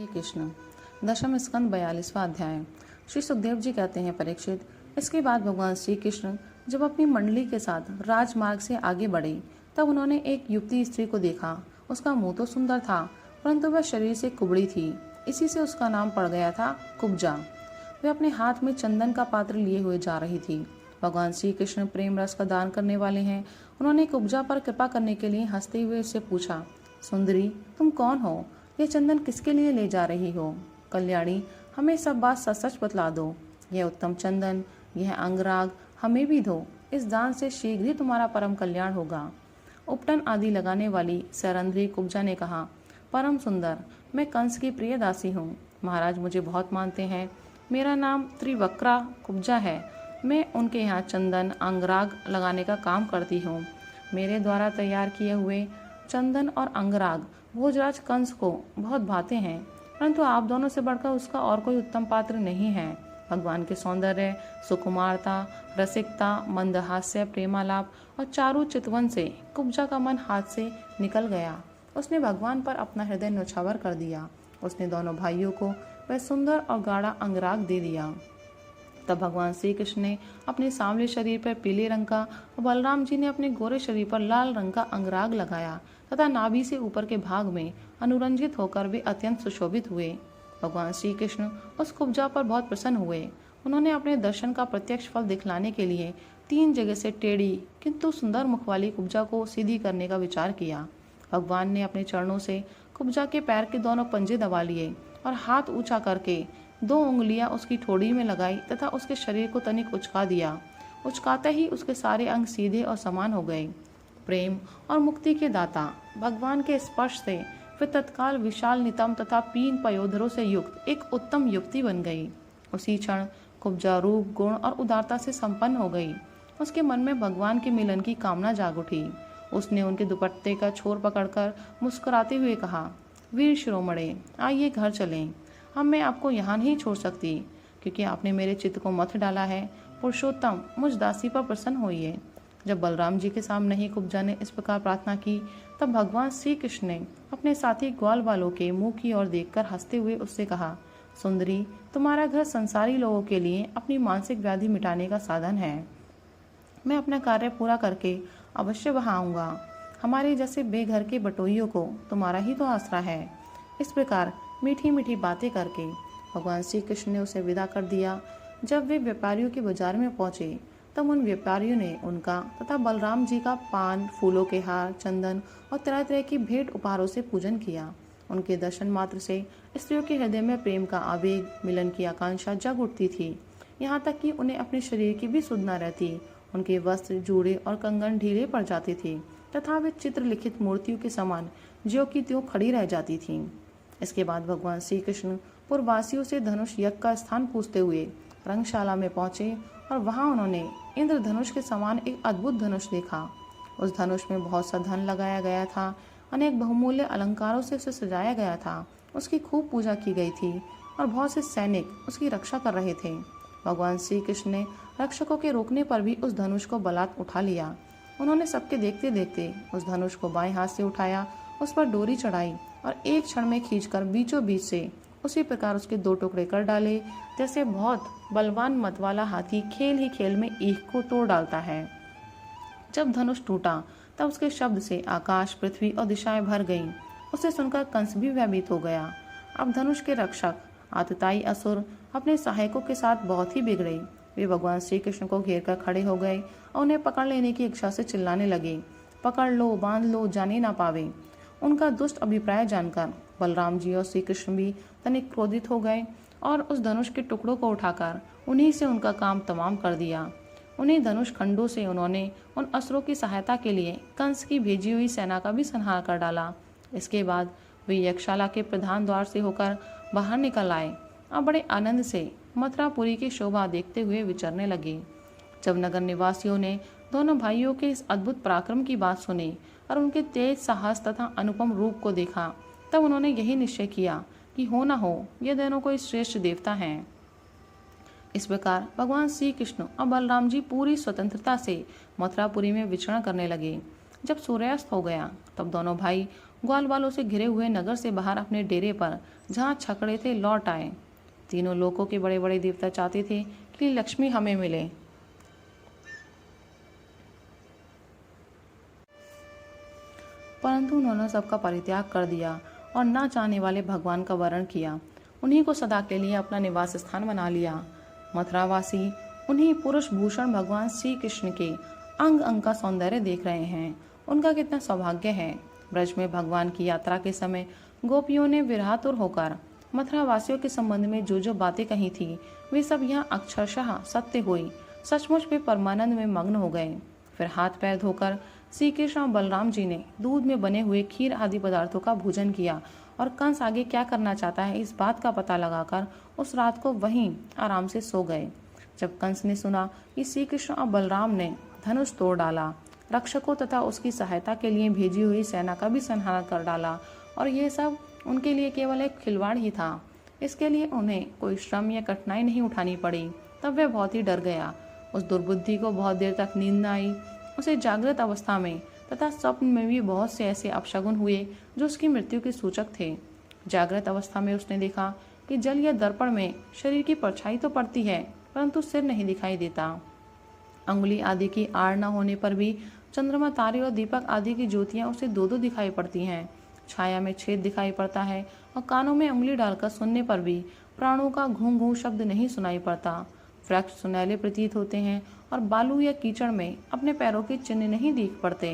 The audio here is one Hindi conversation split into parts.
श्री कृष्ण। दशम स्कंद 42वां अध्याय। श्री सुखदेव जी कहते हैं, परीक्षित, इसके बाद भगवान श्री कृष्ण जब अपनी मंडली के साथ राजमार्ग से आगे बढ़े तब उन्होंने एक युवती स्त्री को देखा। उसका मुंह तो सुंदर था, परंतु वह शरीर से कुबड़ी थी। इसी से उसका नाम पड़ गया था कुब्जा। वे अपने हाथ में चंदन का पात्र लिए हुए जा रही थी। भगवान श्री कृष्ण प्रेम रस का दान करने वाले हैं। उन्होंने कुब्जा पर कृपा करने के लिए हंसते हुए उससे पूछा, सुंदरी, तुम कौन हो? यह चंदन किसके लिए ले जा रही हो? कल्याणी, हमें सब बात सच सच बतला दो। यह उत्तम चंदन, यह अंगराग हमें भी दो। इस दान से शीघ्र ही तुम्हारा परम कल्याण होगा। उपटन आदि लगाने वाली सरंध्री कुब्जा ने कहा, परम सुंदर, मैं कंस की प्रिय दासी हूँ। महाराज मुझे बहुत मानते हैं। मेरा नाम त्रिवक्रा कुब्जा है। मैं उनके यहाँ चंदन अंगराग लगाने का काम करती हूँ। मेरे द्वारा तैयार किए हुए चंदन और अंगराग भोजराज कंस को बहुत भाते हैं, परंतु आप दोनों से बढ़कर उसका और कोई उत्तम पात्र नहीं है। भगवान के सौंदर्य, सुकुमारता, रसिकता, मंदहास्य, प्रेमालाप और चारु चितवन से कुब्जा का मन हाथ से निकल गया। उसने भगवान पर अपना हृदय न्यौछावर कर दिया। उसने दोनों भाइयों को वह सुंदर और गाढ़ा अंगराग दे दिया। तब भगवान श्री कृष्ण ने अपने सांवले शरीर पर पीले रंग का और बलराम जी ने अपने गोरे शरीर पर लाल रंग का अंगराग लगाया तथा नाभि से ऊपर के भाग में अनुरंजित होकर वे अत्यंत सुशोभित हुए। भगवान श्री कृष्ण उस कुब्जा पर बहुत प्रसन्न हुए। उन्होंने अपने दर्शन का प्रत्यक्ष फल दिखलाने के लिए 3 जगह से टेढ़ी किंतु सुंदर मुख वाली कुब्जा को सीधी करने का विचार किया। भगवान ने अपने चरणों से कुब्जा के पैर के दोनों पंजे दबा लिए और हाथ ऊंचा करके 2 उंगलियां उसकी ठोड़ी में लगाई तथा उसके शरीर को तनिक उचका दिया। उचकाते ही उसके सारे अंग सीधे और समान हो गए। प्रेम और मुक्ति के दाता भगवान के स्पर्श से वे तत्काल विशाल नितंब तथा 3 पयोधरों से युक्त एक उत्तम युवती बन गई। उसी क्षण कुब्जा रूप, गुण और उदारता से संपन्न हो गई। उसके मन में भगवान के मिलन की कामना जाग उठी। उसने उनके दुपट्टे का छोर पकड़कर मुस्कुराते हुए कहा, वीर शिरोमणे, आइए घर चलें। अब मैं आपको यहाँ नहीं छोड़ सकती, क्योंकि आपने मेरे चित्त को मथ डाला है। पुरुषोत्तम, मुझ दासी पर प्रसन्न होइए। जब बलराम जी के सामने ही कुब्जा ने इस प्रकार प्रार्थना की, तब भगवान श्री कृष्ण ने अपने साथी ग्वाल वालों के मुंह की ओर देखकर हंसते हुए उससे कहा, सुंदरी, तुम्हारा घर संसारी लोगों के लिए अपनी मानसिक व्याधि मिटाने का साधन है। मैं अपना कार्य पूरा करके अवश्य वहाँ आऊँगा। हमारे जैसे बेघर के बटोइयों को तुम्हारा ही तो आसरा है। इस प्रकार मीठी मीठी बातें करके भगवान श्री कृष्ण ने उसे विदा कर दिया। जब वे व्यापारियों के बाजार में पहुंचे तब उन व्यापारियों ने उनका तथा बलराम जी का पान, फूलों के हार, चंदन और तरह तरह की भेंट उपहारों से पूजन किया। उनके दर्शन मात्र से स्त्रियों के हृदय में प्रेम का आवेग, मिलन की आकांक्षा जग उठती थी। यहाँ तक कि उन्हें अपने शरीर की भी सुध न रहती। उनके वस्त्र, जूड़े और कंगन ढीले पड़ जाते थे तथा वे चित्रलिखित मूर्तियों के समान ज्यों की त्यों खड़ी रह जाती थीं। इसके बाद भगवान श्री कृष्ण पूर्ववासियों से धनुष यज्ञ का स्थान पूछते हुए रंगशाला में पहुंचे और वहां उन्होंने इंद्रधनुष के समान एक अद्भुत धनुष देखा। उस धनुष में बहुत सा धन लगाया गया था। अनेक बहुमूल्य अलंकारों से उसे सजाया गया था। उसकी खूब पूजा की गई थी और बहुत से सैनिक उसकी रक्षा कर रहे थे। भगवान श्री कृष्ण ने रक्षकों के रोकने पर भी उस धनुष को बलात् उठा लिया। उन्होंने सबके देखते देखते उस धनुष को बाएं हाथ से उठाया, उस पर डोरी चढ़ाई और एक क्षण में खींचकर बीचों बीच से उसी प्रकार उसके 2 टुकड़े कर डाले, जैसे बहुत बलवान मतवाला हाथी खेल ही खेल में ईख को तोड़ डालता है। जब धनुष टूटा तब उसके शब्द से आकाश, पृथ्वी और दिशाएं भर गईं। उसे सुनकर कंस भी भयभीत हो गया। अब धनुष के रक्षक आतताई असुर अपने सहायकों के साथ बहुत ही बिगड़े। वे भगवान श्री कृष्ण को घेर कर खड़े हो गए और उन्हें पकड़ लेने की इच्छा से चिल्लाने लगे, पकड़ लो, बांध लो, जाने ना पावे। उनका दुष्ट अभिप्राय जानकर बलराम जी और श्री कृष्ण भी तनिक क्रोधित हो गए और उस धनुष के टुकड़ों को उठाकर उन्हीं से उनका काम तमाम कर दिया। उन्हीं धनुष खंडों से उन्होंने उन असुरों की सहायता के लिए कंस की भेजी हुई सेना का भी संहार कर डाला। इसके बाद वे यक्षशाला के प्रधान द्वार से होकर बाहर निकल आए और बड़े आनंद से मथुरापुरी की शोभा देखते हुए विचरने लगे। जब नगर निवासियों ने दोनों भाइयों के इस अद्भुत पराक्रम की बात सुनी और उनके तेज साहस तथा अनुपम रूप को देखा, तब उन्होंने यही निश्चय किया कि हो न हो ये दोनों कोई श्रेष्ठ देवता हैं। इस प्रकार भगवान श्री कृष्ण और बलराम जी पूरी स्वतंत्रता से मथुरापुरी में विचरण करने लगे। जब सूर्यास्त हो गया तब दोनों भाई ग्वाल वालों से घिरे हुए नगर से बाहर अपने डेरे पर जहाँ छकड़े थे लौट आए। तीनों लोकों के बड़े बड़े देवता चाहते थे कि लक्ष्मी हमें मिले, परंतु उन्होंने सबका परित्याग कर दिया और ना चाहने वाले भगवान का वरण किया। उन्हीं को सदा के लिए अपना निवास स्थान बना लिया। मथुरावासी उन्हीं पुरुष भूषण भगवान श्री कृष्ण के अंग अंग का सौंदर्य देख रहे हैं। उनका कितना सौभाग्य है। ब्रज में भगवान की यात्रा के समय गोपियों ने विरहातुर होकर मथुरावासियों के संबंध में जो जो बातें कही थी, वे सब यहाँ अक्षरशः सत्य हुई। सचमुच वे परमानंद में मग्न हो गए। फिर हाथ पैर धोकर श्री कृष्ण और बलराम जी ने दूध में बने हुए खीर आदि पदार्थों का भोजन किया और कंस आगे क्या करना चाहता है इस बात का पता लगाकर उस रात को वहीं आराम से सो गए। जब कंस ने सुना कि श्री कृष्ण और बलराम ने धनुष तोड़ डाला, रक्षकों तथा उसकी सहायता के लिए भेजी हुई सेना का भी संहार कर डाला और यह सब उनके लिए केवल एक खिलवाड़ ही था, इसके लिए उन्हें कोई श्रम या कठिनाई नहीं उठानी पड़ी, तब वह बहुत ही डर गया। उस दुर्बुद्धि को बहुत देर तक नींद न आई। उसे जागृत अवस्था में तथा स्वप्न में भी बहुत से ऐसे अपशगुन हुए जो उसकी मृत्यु के सूचक थे। जागृत अवस्था में उसने देखा कि जल या दर्पण में शरीर की परछाई तो पड़ती है, परंतु सिर नहीं दिखाई देता। अंगुली आदि की आड़ न होने पर भी चंद्रमा, तारे और दीपक आदि की ज्योतियां उसे दो दो दिखाई पड़ती हैं। छाया में छेद दिखाई पड़ता है और कानों में उंगली डालकर सुनने पर भी प्राणों का घूं घूं शब्द नहीं सुनाई पड़ता। वृक्ष सुनहले प्रतीत होते हैं और बालू या कीचड़ में अपने पैरों के चिन्ह नहीं दिख पड़ते।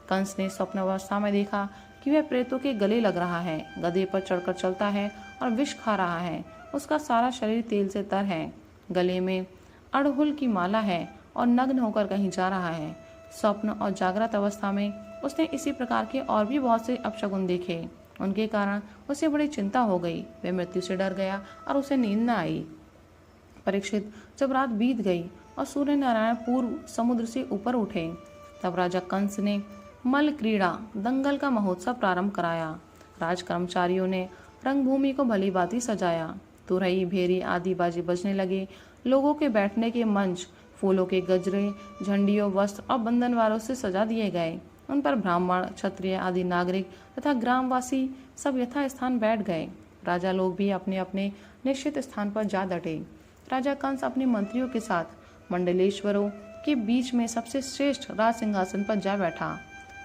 कंस ने स्वप्नावस्था में देखा कि वह प्रेतों के गले लग रहा है, गधे पर चढ़कर चलता है और विष खा रहा है। उसका सारा शरीर तेल से तर है, गले में अड़हुल की माला है और नग्न होकर कहीं जा रहा है। स्वप्न और जागृत अवस्था में उसने इसी प्रकार के और भी बहुत से अपशगुन देखे। उनके कारण उसे बड़ी चिंता हो गई। वह मृत्यु से डर गया और उसे नींद न आई। परीक्षित, जब रात बीत गई और सूर्य नारायण पूर्व समुद्र से ऊपर उठे, तब राजा कंस ने मल क्रीड़ा दंगल का महोत्सव प्रारंभ कराया। राज कर्मचारियों ने रंगभूमि को भली भांति सजाया। तुरही, भेरी आदि बाजे बजने लगे। लोगों के बैठने के मंच फूलों के गजरे, झंडियों, वस्त्र और बंधनवारों से सजा दिए गए। उन पर ब्राह्मण, क्षत्रिय आदि नागरिक तथा ग्रामवासी सब यथा स्थान बैठ गए। राजा लोग भी अपने अपने निश्चित स्थान पर जा डटे। राजा कंस अपने मंत्रियों के साथ मंडलेश्वरों के बीच में सबसे श्रेष्ठ राज सिंहासन पर जा बैठा।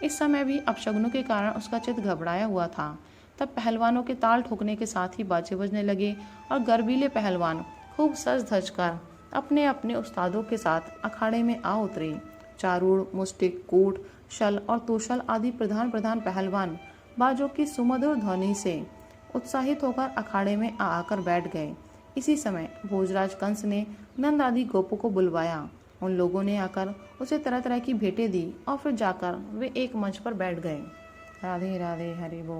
इस समय भी अपशगुनों के कारण उसका चित्त घबराया हुआ था। तब पहलवानों के ताल ठोकने के साथ ही बाजे बजने लगे और गर्वीले पहलवान खूब सज धज कर अपने अपने उस्तादों के साथ अखाड़े में आ उतरे। चारूढ़, मुष्टिक, कूट, शल और तोशल आदि प्रधान प्रधान पहलवान बाजों की सुमधुर ध्वनि से उत्साहित होकर अखाड़े में आकर बैठ गए। इसी समय भोजराज कंस ने नंद आदि गोपों को बुलवाया। उन लोगों ने आकर उसे तरह तरह की भेंटें दी और फिर जाकर वे एक मंच पर बैठ गए। राधे राधे, हरि बोल।